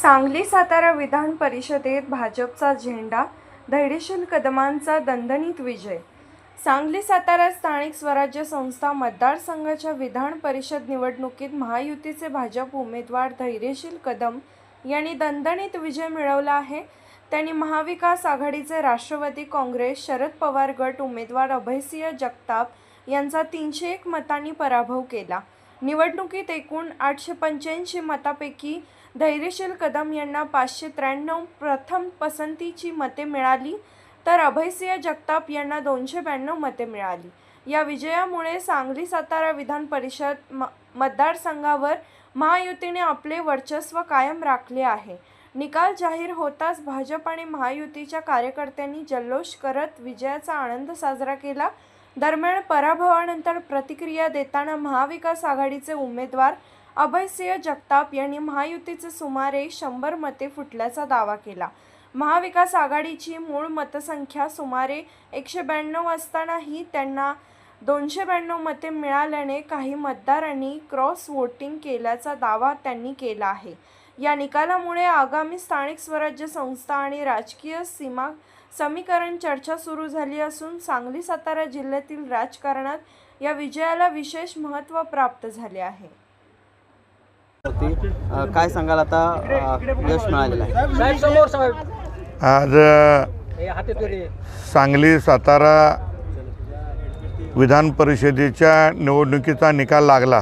सांगली सातारा विधान परिषदेत भाजपचा झेंडा, धैर्यशील कदमांचा दणदणीत विजय। सांगली सातारा स्थानिक स्वराज्य संस्था मतदारसंघाच्या विधान परिषद निवडणुकीत महायुतीचे भाजप उमेदवार धैर्यशील कदम यांनी दणदणीत विजय मिळवला आहे। त्यांनी महाविकास आघाडीचे राष्ट्रवादी काँग्रेस शरद पवार गट उमेदवार अभयसिंह जगताप यांचा 301 मतांनी पराभव केला। निवडणुकीत एकूण 885 मतांपैकी धैर्यशील कदम यांना 593 प्रथम पसंतीची मते मिळाली, तर अभयसिंह जगताप यांना 292 मते मिळाली। या विजयामुळे सांगली सातारा विधान परिषद मतदारसंघावर महायुतीने आपले वर्चस्व कायम राखले आहे। निकाल जाहीर होताच भाजप आणि महायुतीच्या कार्यकर्त्यांनी जल्लोष करत विजयाचा आनंद साजरा केला। दरम्यान पराभवानंतर प्रतिक्रिया देताना महाविकास आघाडीचे उमेदवार अभयसिंह जगताप यांनी महायुतीचे सुमारे 100 मते फुटल्याचा दावा केला। महाविकास आघाडीची मूळ मतसंख्या सुमारे 192 असतानाही त्यांना 292 मते मिळाल्याने काही मतदारांनी क्रॉस वोटिंग केल्याचा दावा त्यांनी केला आहे। या निकालामुळे आगामी स्थानिक स्वराज्य संस्था आणि राजकीय सीमा समीकरण चर्चा सुरू झाली असून सांगली सातारा जिल्ह्यातील राजकारणात या विजयाला विशेष महत्त्व प्राप्त झाले आहे। काय सांगाल आता यश मिळालेलं आहे? आज सांगली सातारा विधान परिषदेच्या निवडणुकीचा निकाल लागला।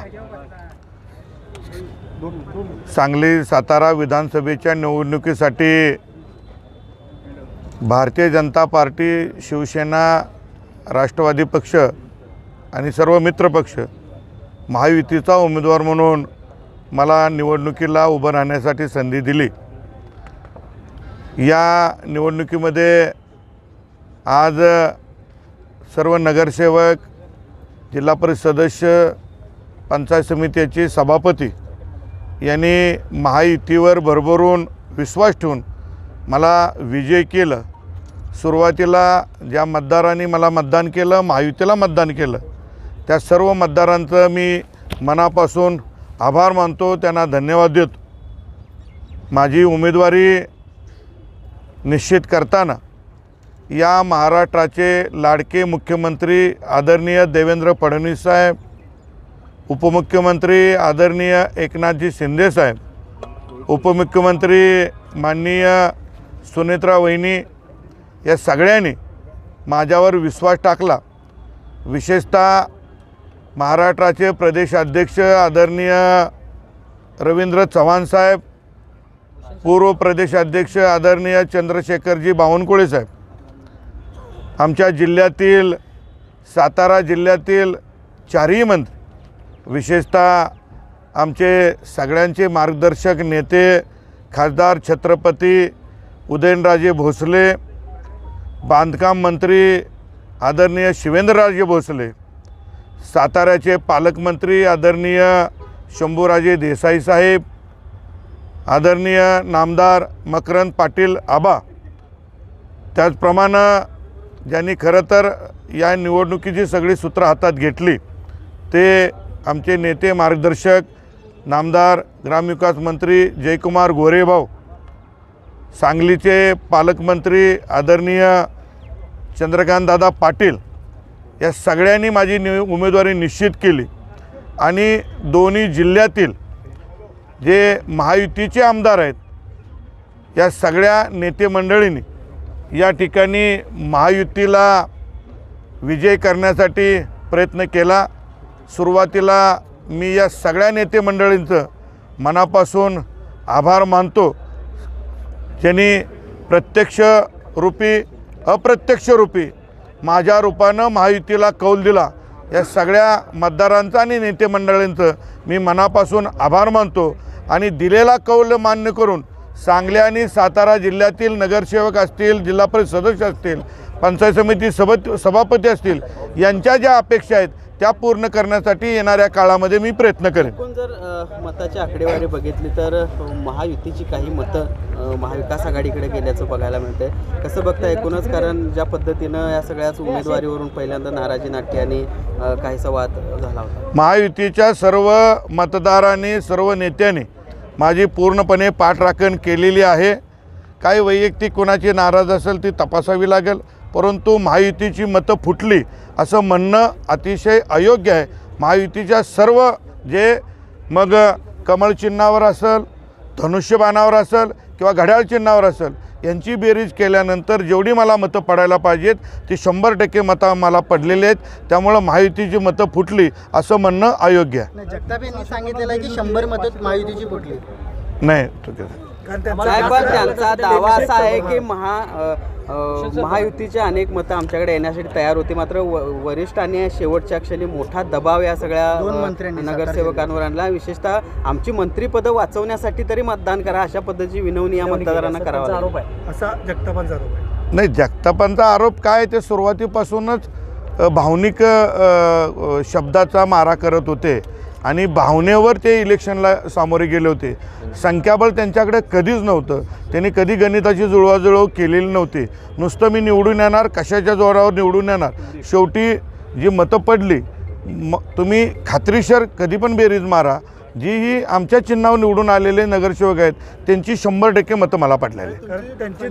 सांगली सातारा विधानसभेच्या निवडणुकीसाठी भारतीय जनता पार्टी, शिवसेना, राष्ट्रवादी पक्ष आणि सर्व मित्र पक्ष महायुतीचा उमेदवार म्हणून मला निवडणुकीला उभं राहण्यासाठी संधी दिली। या निवडणुकीमध्ये आज सर्व नगरसेवक, जिल्हा परिषद सदस्य, पंचायत समितीचे सभापती यांनी महायुतीवर भरभरून विश्वास ठेवून मला विजय केलं। सुरुवातीला ज्या मतदारांनी मला मतदान केलं, महायुतीला मतदान केलं, त्या सर्व मतदारांचं मी मनापासून आभार मानतो, त्यांना धन्यवाद देतो। माझी उमेदवारी निश्चित करताना या महाराष्ट्राचे लाडके मुख्यमंत्री आदरणीय देवेंद्र फडणवीस साहेब, उपमुख्यमंत्री आदरणीय एकनाथजी शिंदे साहेब, उपमुख्यमंत्री माननीय सुनेत्रा वहिनी या सगळ्यांनी माझ्यावर विश्वास टाकला। विशेषतः महाराष्ट्राचे प्रदेशाध्यक्ष आदरणीय रवींद्र चव्हाण साहेब, पूर्व प्रदेशाध्यक्ष आदरणीय चंद्रशेखरजी बावनकुळे साहेब, आमच्या जिल्ह्यातील सातारा जिल्ह्यातील चारही मंत्री, विशेषतः आमचे सगळ्यांचे मार्गदर्शक नेते खासदार छत्रपती उदयनराजे भोसले, बांधकाम मंत्री आदरणीय शिवेंद्रराजे भोसले, साताऱ्याचे पालकमंत्री आदरणीय शंभूराजे देसाई साहेब, आदरणीय नामदार मकरंद पाटील आबा, त्याचप्रमाणे ज्यांनी खरं तर या निवडणुकीची सगळी सूत्र हातात घेतली ते आमचे नेते मार्गदर्शक नामदार ग्रामविकास मंत्री जयकुमार गोरेभाऊ, सांगलीचे पालकमंत्री आदरणीय चंद्रकांतदादा पाटील, या सगळ्यांनी माझी उमेदवारी निश्चित केली। आणि दोन्ही जिल्ह्यातील जे महायुतीचे आमदार आहेत, या सगळ्या नेते मंडळींनी या ठिकाणी महायुतीला विजय करण्यासाठी प्रयत्न केला। सुरुवातीला मी या सगळ्या नेते मंडळींचं मनापासून आभार मानतो, ज्यांनी प्रत्यक्ष रूपी अप्रत्यक्ष रूपी माझ्या रूपानं महायुतीला कौल दिला। या सगळ्या मतदारांचा आणि नेते मंडळींचं मी मनापासून आभार मानतो आणि दिलेला कौल मान्य करून सांगली आणि सातारा जिल्ह्यातील नगरसेवक असतील, जिल्हा परिषद सदस्य असतील, पंचायत समिती सभापती असतील, यांच्या ज्या अपेक्षा आहेत त्या पूर्ण करण्यासाठी येणाऱ्या काळामध्ये मी प्रयत्न करेन। जर मताची आकडेवारी बघितली तर महायुतीची काही मतं महाविकास आघाडीकडे गेल्याचं बघायला मिळतंय। कसं बघता एकूणच, कारण ज्या पद्धतीनं या सगळ्याच उमेदवारीवरून पहिल्यांदा नाराजी नाट्याने काहीसा वाद झाला होता। महायुतीच्या सर्व मतदारांनी, सर्व नेत्यांनी माझी पूर्णपणे पाठराखण केलेली आहे. काही वैयक्तिक कोणाची नाराज असेल ती तपासावी लागेल, परंतु महायुतीची मतं फुटली असं म्हणणं अतिशय अयोग्य आहे. महायुतीच्या सर्व जे मग कमळ चिन्हावर असेल, धनुष्यबाणावर असेल किंवा घड्याळ चिन्हावर असेल, यांची बेरीज केल्यानंतर जेवढी मला मतं पडायला पाहिजेत ती 100% मतं मला पडलेली आहेत. त्यामुळं महायुतीची मतं फुटली असं म्हणणं अयोग्य आहे. जगताप यांनी सांगितलेलं आहे की 100 मतं महायुतीची फुटली. नाही चुकीचं. साहेब, त्यांचा दावा असा आहे की महायुतीचे अनेक मतं आमच्याकडे येण्यासाठी तयार होती, मात्र वरिष्ठांनी शेवटच्या क्षणी मोठा दबाव या सगळ्या दोन मंत्र्यांनी नगरसेवकांवर आणला. विशेषतः आमची मंत्रिपदं वाचवण्यासाठी तरी मतदान करा अशा पद्धतीची विनवणी या मतदारांना करावा लागेल. असा जगतापांचा आरोप आहे. नाही, जगतापांचा आरोप काय ते सुरुवातीपासूनच भावनिक शब्दाचा मारा करत होते आणि भावनेवर ते इलेक्शनला सामोरे गेले होते. संख्याबळ त्यांच्याकडे कधीच नव्हतं. त्यांनी कधी गणिताची जुळवाजुळव केलेली नव्हती. नुसतं मी निवडून येणार, कशाच्या जोरावर निवडून येणार. शेवटी जी मतं पडली, तुम्ही खात्रीशीर कधी पण बेरीज मारा, जी ही आमच्या चिन्हावर निवडून आलेले नगरसेवक आहेत त्यांची 100% मतं मला पडलेली. कारण त्यांचे